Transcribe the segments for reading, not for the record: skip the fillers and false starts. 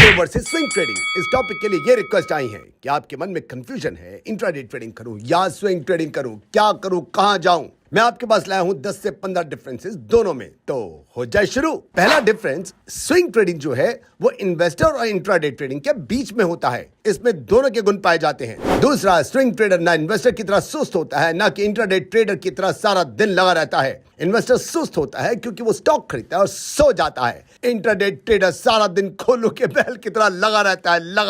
Intraday versus swing trading, इस topic के लिए ये रिक्वेस्ट आई है कि आपके मन में कंफ्यूजन है, इंट्राडे ट्रेडिंग करूं या स्विंग ट्रेडिंग करूं, क्या करूं, कहां जाऊं। मैं आपके पास लाया हूं 10 से 15 डिफरेंसेस दोनों में, तो हो जाए शुरू। पहला डिफरेंस, स्विंग ट्रेडिंग जो है वो इन्वेस्टर और इंट्राडे ट्रेडिंग के बीच में होता है, इसमें दोनों के गुण पाए जाते हैं। दूसरा, स्विंग ट्रेडर ना इन्वेस्टर की तरह सुस्त होता है, ना कि इंट्राडे ट्रेडर की तरह सारा दिन लगा रहता है। इन्वेस्टर सुस्त होता है क्योंकि वो स्टॉक खरीदता है और सो जाता है। इंट्राडे ट्रेडर सारा दिन खोलू के बैल की तरह लगा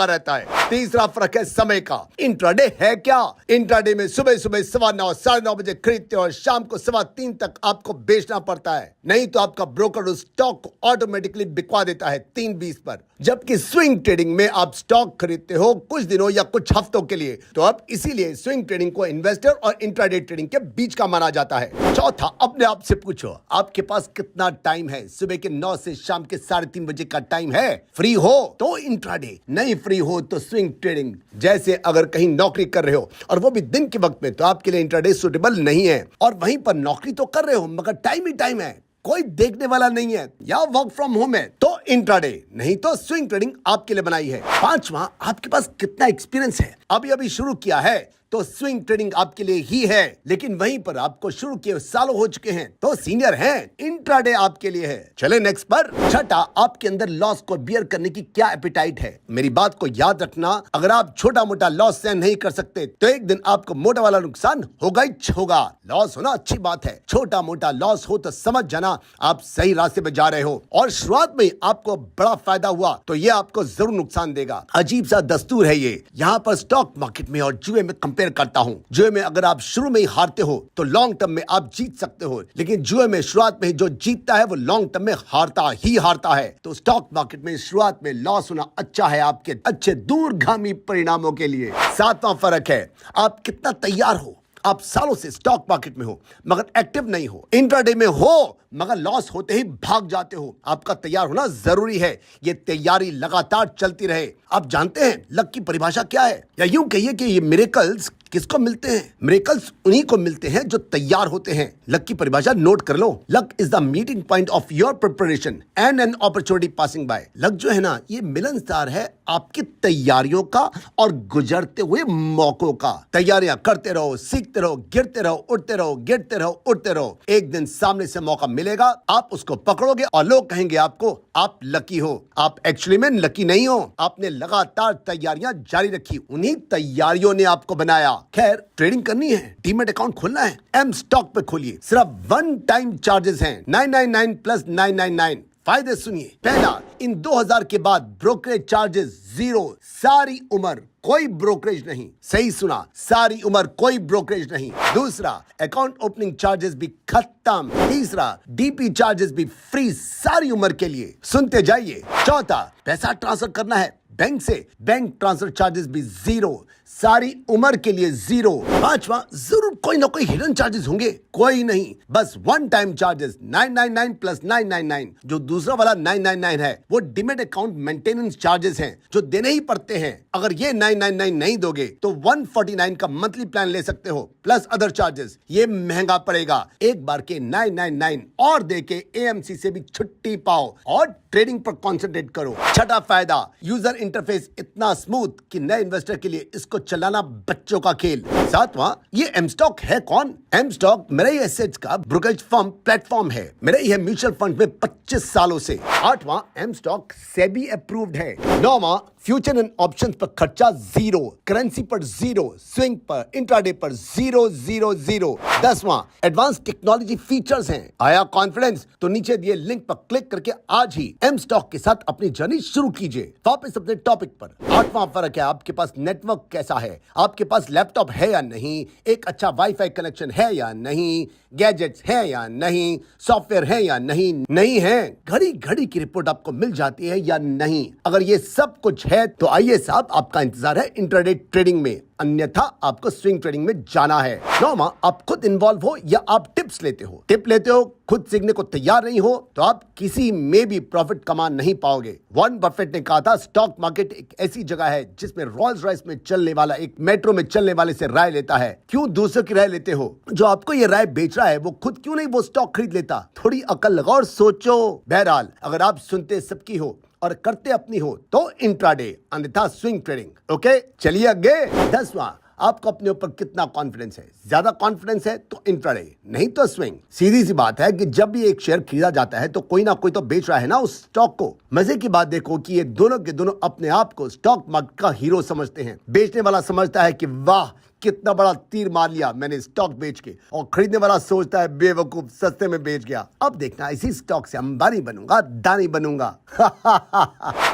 रहता है। तीसरा फर्क है समय का। इंट्राडे है क्या? इंट्राडे में सुबह सुबह 9:15 9:30 बजे खरीदते हो और शाम को 3:15 तक आपको बेचना पड़ता है, नहीं तो आपका ब्रोकर उस स्टॉक को ऑटोमेटिकली बिकवा देता है 3:20 पर। जबकि स्विंग ट्रेडिंग में आप स्टॉक खरीदते हो कुछ दिनों या कुछ हफ्तों के लिए, तो अब इसीलिए स्विंग ट्रेडिंग को इन्वेस्टर और इंट्राडे ट्रेडिंग के बीच का माना जाता है। चौथा, अपने आप से पूछो आपके पास कितना टाइम है। सुबह के 9 से शाम के 3:30 बजे का टाइम है। फ्री हो तो इंट्राडे, नहीं फ्री हो तो स्विंग ट्रेडिंग। जैसे अगर कहीं नौकरी कर रहे हो और वो भी दिन के वक्त में, तो आपके लिए इंट्राडे सूटेबल नहीं है। और वहीं पर नौकरी तो कर रहे हो मगर टाइम ही टाइम है, कोई देखने वाला नहीं है, या वर्क फ्रॉम होम है, तो इंट्राडे, नहीं तो स्विंग ट्रेडिंग आपके लिए बनाई है। पांचवा, आपके पास कितना एक्सपीरियंस है। अभी शुरू किया है तो स्विंग ट्रेडिंग आपके लिए ही है, लेकिन वहीं पर आपको शुरू किए सालों हो चुके हैं तो सीनियर हैं, इंट्राडे आपके लिए है। चले नेक्स्ट पर। छठा, आपके अंदर लॉस को बियर करने की क्या एपिटाइट है। मेरी बात को याद रखना, अगर आप छोटा मोटा लॉस सहन नहीं कर सकते तो एक दिन आपको मोटा वाला नुकसान होगा ही होगा। लॉस होना अच्छी बात है, छोटा मोटा लॉस हो तो समझ जाना आप सही रास्ते पे जा रहे हो, और शुरुआत में आपको बड़ा फायदा हुआ तो ये आपको जरूर नुकसान देगा। अजीब सा दस्तूर है ये। यहाँ पर स्टॉक मार्केट में और जुए में कंपेयर करता हूँ। जुए में अगर आप शुरू में ही हारते हो तो लॉन्ग टर्म में आप जीत सकते हो, लेकिन जुए में शुरुआत में जो जीतता है वो लॉन्ग टर्म में हारता है। तो स्टॉक मार्केट में शुरुआत में लॉस होना अच्छा है आपके अच्छे दूरगामी परिणामों के लिए। सातवां फर्क है, आप कितना तैयार हो। आप सालों से स्टॉक मार्केट में हो मगर एक्टिव नहीं हो, इंट्राडे में हो मगर लॉस होते ही भाग जाते हो। आपका तैयार होना जरूरी है, ये तैयारी लगातार चलती रहे। आप जानते हैं लक की परिभाषा क्या है, या यूं कहिए कि ये मिरेकल्स किसको मिलते हैं। मिरेकल्स उन्हीं को मिलते हैं जो तैयार होते हैं। लक की परिभाषा नोट कर लो। Luck is the meeting point of your preparation and an opportunity passing by. Luck जो है ना, ये मिलनसार है आपकी तैयारियों का और गुजरते हुए मौकों का। तैयारियां करते रहो, सीखते रहो, गिरते रहो, उठते रहो, गिरते रहो, उठते रहो। एक दिन सामने से मौका मिलेगा, आप उसको पकड़ोगे और लोग कहेंगे आपको आप लकी हो। आप एक्चुअली में लकी नहीं हो, आपने लगातार तैयारियां जारी रखी, उन्हीं तैयारियों ने आपको बनाया। खैर, ट्रेडिंग करनी है, डीमेट अकाउंट खोलना है, एम स्टॉक पे खोलिए। सिर्फ 1 टाइम चार्जेस हैं 999 प्लस 999। फायदे सुनिए। पहला, इन 2000 के बाद ब्रोकरेज चार्जेस 0, सारी उम्र कोई ब्रोकरेज नहीं। सही सुना, सारी उम्र कोई ब्रोकरेज नहीं। दूसरा, अकाउंट ओपनिंग चार्जेस भी खत्म। तीसरा, डीपी चार्जेस भी फ्री सारी उम्र के लिए। सुनते जाइए। चौथा, पैसा ट्रांसफर करना है बैंक से, बैंक ट्रांसफर चार्जेस भी 0, सारी उम्र के लिए 0। पांचवा, जरूर कोई ना कोई हिडन चार्जेस होंगे, कोई नहीं, बस 1 टाइम चार्जेस 999 प्लस 999। जो दूसरा वाला 999 है वो डीमेट अकाउंट मेंटेनेंस चार्जेस हैं जो देने ही पड़ते हैं। अगर ये 999 नहीं दोगे तो 149 का मंथली प्लान ले सकते हो प्लस अदर चार्जेस। ये महंगा पड़ेगा। एक बार के 999 और दे के एएमसी से भी छुट्टी पाओ और ट्रेडिंग पर कंसंट्रेट करो। छठा फायदा, यूजर इंटरफेस इतना स्मूथ कि नए इन्वेस्टर के लिए इसको चलाना बच्चों का खेल। सातवां, ये एम स्टॉक है कौन? एम स्टॉक मेरा ही एसेट्स का ब्रोकरेज फर्म प्लेटफॉर्म है, मेरा ही है म्यूचुअल फंड में 25 सालों से। आठवां, एम स्टॉक सेबी अप्रूव्ड है। नौवां, फ्यूचर एंड ऑप्शंस पर खर्चा 0, करेंसी पर 0, स्विंग पर, इंट्राडे पर 0। 10वां, एडवांस टेक्नोलॉजी फीचर्स हैं। आया कॉन्फिडेंस? तो नीचे दिए लिंक पर क्लिक करके आज ही एम स्टॉक के साथ अपनी जर्नी शुरू कीजिए। वापस अपने टॉपिक पर। 8वां फर्क है, आपके पास नेटवर्क कैसा है, आपके पास लैपटॉप है या नहीं, एक अच्छा वाईफाई कनेक्शन है या नहीं, गैजेट्स है या नहीं, सॉफ्टवेयर है या नहीं है, घड़ी घड़ी की रिपोर्ट आपको मिल जाती है या नहीं। अगर ये सब कुछ है तो आइए साहब, आपका इंतजार है इंट्राडे ट्रेडिंग में, अन्यथा आपको स्विंग ट्रेडिंग में जाना है। नौवां, आप खुद इन्वॉल्व हो या आप टिप्स लेते हो। टिप लेते हो, खुद सीखने को तैयार नहीं हो तो आप किसी में भी प्रॉफिट कमा नहीं पाओगे। वॉरेन बफेट ने कहा था, स्टॉक मार्केट एक ऐसी जगह है जिसमें रोल्स रॉयस में चलने वाला एक मेट्रो में चलने वाले से राय लेता है। क्यों दूसरों की राय लेते हो? जो आपको ये राय बेच रहा है वो खुद क्यों नहीं वो स्टॉक खरीद लेता? थोड़ी अकल लगाओ और सोचो। बहरहाल, अगर आप सुनते सबकी हो और करते अपनी हो तो इंट्राडे, अन्यथा स्विंग ट्रेडिंग। ओके, चलिए आगे। 10वां, आपको अपने ऊपर कितना कॉन्फिडेंस है। ज्यादा कॉन्फिडेंस है तो इंट्राडे, नहीं तो स्विंग। सीधी सी बात है कि जब भी एक शेयर खरीदा जाता है तो कोई ना कोई तो बेच रहा है ना उस स्टॉक को। मजे की बात देखो कि ये दोनों के दोनों अपने आप को स्टॉक मार्केट का हीरो समझते हैं। बेचने वाला समझता है कि वाह कितना बड़ा तीर मार लिया मैंने स्टॉक बेच के, और खरीदने वाला सोचता है बेवकूफ सस्ते में बेच गया, अब देखना इसी स्टॉक से अंबानी बनूंगा, दानी बनूंगा।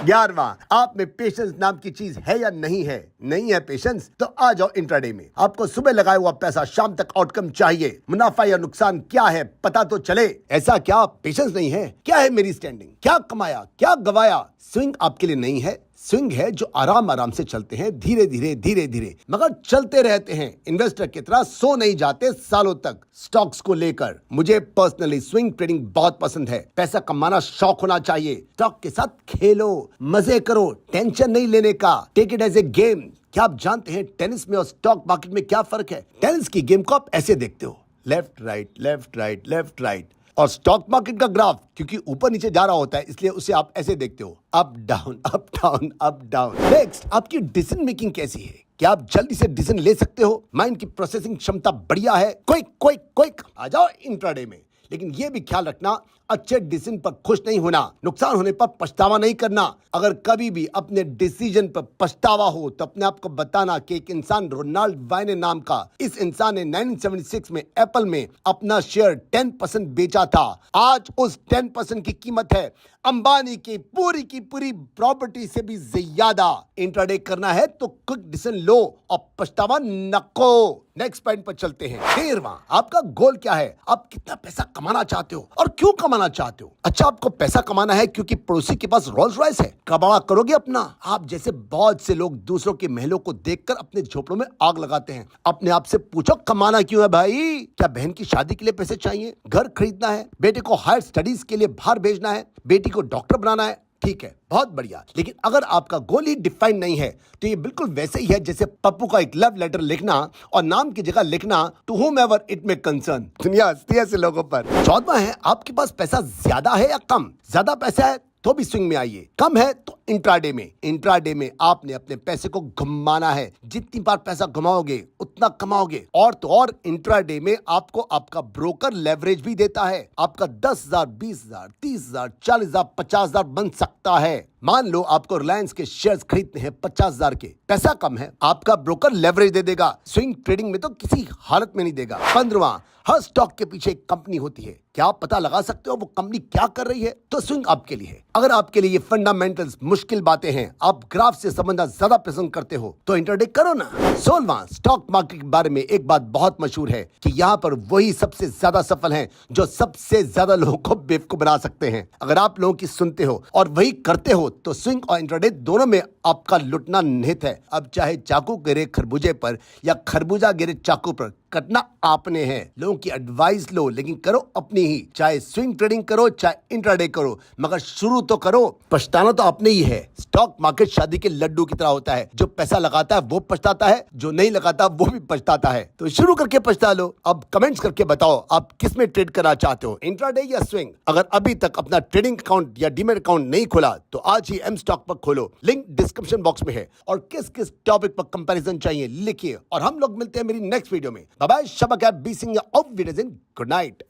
11वां, आप में पेशेंस नाम की चीज है या नहीं है? नहीं है पेशेंस तो आ जाओ इंट्राडे में। आपको सुबह लगाया हुआ पैसा शाम तक आउटकम चाहिए, मुनाफा या नुकसान क्या है पता तो चले। ऐसा क्या पेशेंस नहीं है? क्या है मेरी स्टैंडिंग, क्या कमाया क्या गवाया? स्विंग आपके लिए नहीं है। स्विंग है जो आराम आराम से चलते हैं, धीरे धीरे धीरे धीरे, मगर चलते रहते हैं। इन्वेस्टर की तरह सो नहीं जाते सालों तक स्टॉक्स को लेकर। मुझे पर्सनली स्विंग ट्रेडिंग बहुत पसंद है। पैसा कमाना शौक होना चाहिए। स्टॉक के साथ खेलो, मजे करो, टेंशन नहीं लेने का। Take it as a game. क्या आप जानते हैं टेनिस में और स्टॉक मार्केट में क्या फर्क है? टेनिस की गेम को आप ऐसे देखते हो, left right left right left right, और स्टॉक मार्केट का ग्राफ क्योंकि ऊपर नीचे जा रहा होता है इसलिए उसे आप ऐसे देखते हो, up down up down up down. Next, आपकी डिसीजन मेकिंग कैसी है? क्या आप जल्दी से डिसीजन ले सकते हो? माइंड की प्रोसेसिंग क्षमता बढ़िया है? क्विक क्विक क्विक आ जाओ इंट्राडे में। लेकिन यह भी ख्याल रखना, अच्छे डिसीजन पर खुश नहीं होना, नुकसान होने पर पछतावा नहीं करना। अगर कभी भी अपने डिसीजन पर पछतावा हो तो अपने आप को बताना कि एक इंसान रोनाल्ड वायने नाम का, इस इंसान ने 1976 में एप्पल में अपना शेयर 10% बेचा था। आज उस 10% की कीमत है अंबानी की पूरी प्रॉपर्टी से भी ज्यादा। इंट्राडे करना है तो क्विक डिसीजन लो और पछतावा नको। नेक्स्ट पॉइंट पर चलते हैं। 13वां, आपका गोल क्या है? आप कितना पैसा कमाना चाहते हो और क्यों कमाना चाहते हो? अच्छा, आपको पैसा कमाना है क्योंकि पड़ोसी के पास रोल्स रॉयस है, कबाड़ा करोगे अपना। आप जैसे बहुत से लोग दूसरों के महलों को देखकर अपने झोपड़ों में आग लगाते हैं। अपने आप से पूछो कमाना क्यों है भाई? क्या बहन की शादी के लिए पैसे चाहिए, घर खरीदना है, बेटे को हायर स्टडीज के लिए बाहर भेजना है, बेटी को डॉक्टर बनाना है? ठीक है, बहुत बढ़िया। लेकिन अगर आपका गोल ही डिफाइन नहीं है तो ये बिल्कुल वैसे ही है जैसे पप्पू का एक लव लेटर लिखना और नाम की जगह लिखना टू होमएवर इट मे कंसर्न। दुनिया हंसती है ऐसे लोगों पर। 14वां है, आपके पास पैसा ज्यादा है या कम? ज्यादा पैसा है तो भी स्विंग में आइए, कम है तो इंट्राडे में। इंट्राडे में आपने अपने पैसे को घुमाना है। जितनी बार पैसा घुमाओगे उतना कमाओगे। और तो और इंट्राडे में आपको आपका ब्रोकर लेवरेज भी देता है। आपका 10,000, 20,000, 30,000, 40,000, 50,000 बन सकता है। मान लो आपको रिलायंस के शेयर्स खरीदने हैं 50,000 के, पैसा कम है, आपका ब्रोकर लेवरेज दे देगा। स्विंग ट्रेडिंग में तो किसी हालत में नहीं देगा। 15वां, हर स्टॉक के पीछे एक कंपनी होती है। क्या आप पता लगा सकते हो वो कंपनी क्या कर रही है? तो स्विंग आपके लिए है। अगर आपके लिए ये फंडामेंटल्स मुश्किल बातें हैं, आप ग्राफ से समझना ज्यादा पसंद करते हो तो इंट्राडे करो ना। 16वां, स्टॉक मार्केट के बारे में एक बात बहुत मशहूर है कि यहाँ पर वही सबसे ज्यादा सफल हैं जो सबसे ज्यादा लोगों को बेवकूफ बना सकते हैं। अगर आप लोगों की सुनते हो और वही करते हो तो स्विंग और इंट्राडे दोनों में आपका लुटना निहित है। अब चाहे चाकू गिरे खरबूजे पर या खरबूजा गिरे चाकू पर, कटना आपने है। लोगों की एडवाइस लो लेकिन करो अपनी ही। चाहे स्विंग ट्रेडिंग करो चाहे इंट्राडे करो, मगर शुरू तो करो। पछताना तो आपने ही है। स्टॉक मार्केट शादी के लड्डू की तरह होता है, जो पैसा लगाता है वो पछताता है, जो नहीं लगाता वो भी पछताता है। तो शुरू करके पछता लो। अब कमेंट्स करके बताओ आप किस में ट्रेड करना चाहते हो, इंट्राडे या स्विंग? अगर अभी तक अपना ट्रेडिंग अकाउंट या डीमैट अकाउंट नहीं खोला तो आज ही एम स्टॉक पर खोलो, लिंक डिस्क्रिप्शन बॉक्स में है। और किस किस टॉपिक पर कंपैरिजन चाहिए लिखिए, और हम लोग मिलते हैं मेरी नेक्स्ट वीडियो में। Bye bye, Shabak B Singh of videos, good night.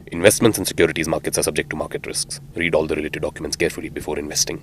Investments in securities markets are subject to market risks. Read all the related documents carefully before investing.